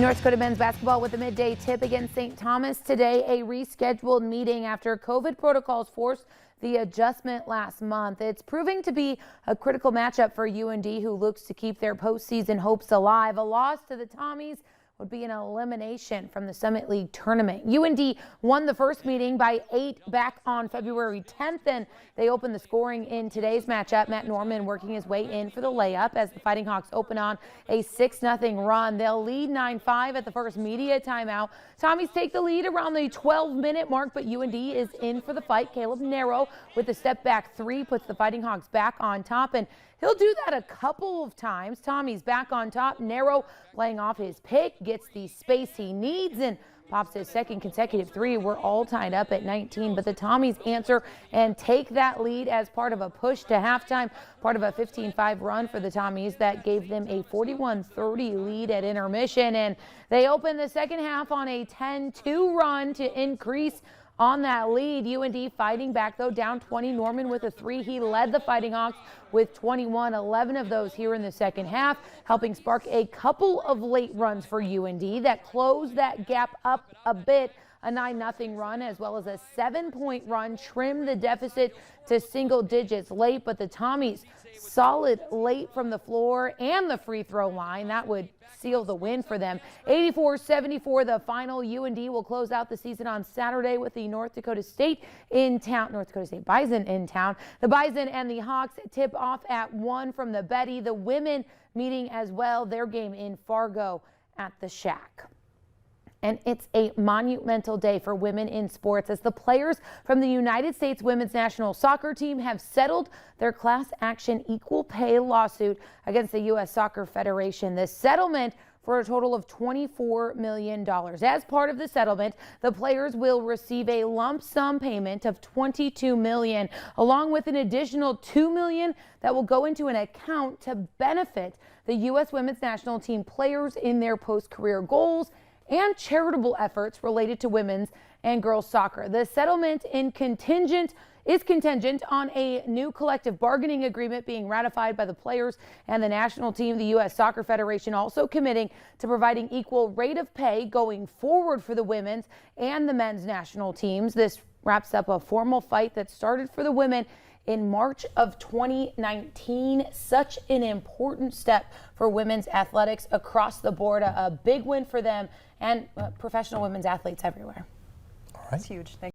North Dakota men's basketball with a midday tip against St. Thomas today. A rescheduled meeting after COVID protocols forced the adjustment last month. It's proving to be a critical matchup for UND, who looks to keep their postseason hopes alive. A loss to the Tommies would be an elimination from the Summit League tournament. UND won the first meeting by 8 back on February 10th, and they opened the scoring in today's matchup. Matt Norman working his way in for the layup as the Fighting Hawks open on a 6-0 run. They'll lead 9-5 at the first media timeout. Tommies take the lead around the 12-minute mark, but UND is in for the fight. Caleb Narrow with a step-back three puts the Fighting Hawks back on top, and he'll do that a couple of times. Tommy's back on top. Narrow playing off his pick, gets the space he needs, and pops his second consecutive three. We're all tied up at 19, but the Tommies answer and take that lead as part of a push to halftime, part of a 15-5 run for the Tommies that gave them a 41-30 lead at intermission. And they open the second half on a 10-2 run to increase on that lead. UND fighting back, though, down 20. Norman with a three. He led the Fighting Hawks with 21, 11 of those here in the second half, helping spark a couple of late runs for UND that closed that gap up a bit. A 9-0 run as well as a 7-point run trimmed the deficit to single digits late, but the Tommies solid late from the floor and the free throw line. That would seal the win for them. 84-74 the final. UND will close out the season on Saturday with the North Dakota State Bison in town. The Bison and the Hawks tip off at 1 from the Betty. The women meeting as well, their game in Fargo at the Shack. And it's a monumental day for women in sports as the players from the United States women's national soccer team have settled their class action equal pay lawsuit against the U.S. Soccer Federation. The settlement for a total of $24 million. As part of the settlement, the players will receive a lump sum payment of $22 million, along with an additional $2 million that will go into an account to benefit the U.S. women's national team players in their post-career goals and charitable efforts related to women's and girls soccer. The settlement is contingent on a new collective bargaining agreement being ratified by the players and the national team. The U.S. Soccer Federation also committing to providing equal rate of pay going forward for the women's and the men's national teams. This wraps up a formal fight that started for the women in March of 2019. Such an important step for women's athletics across the board. A big win for them and professional women's athletes everywhere. All right. It's huge. Thank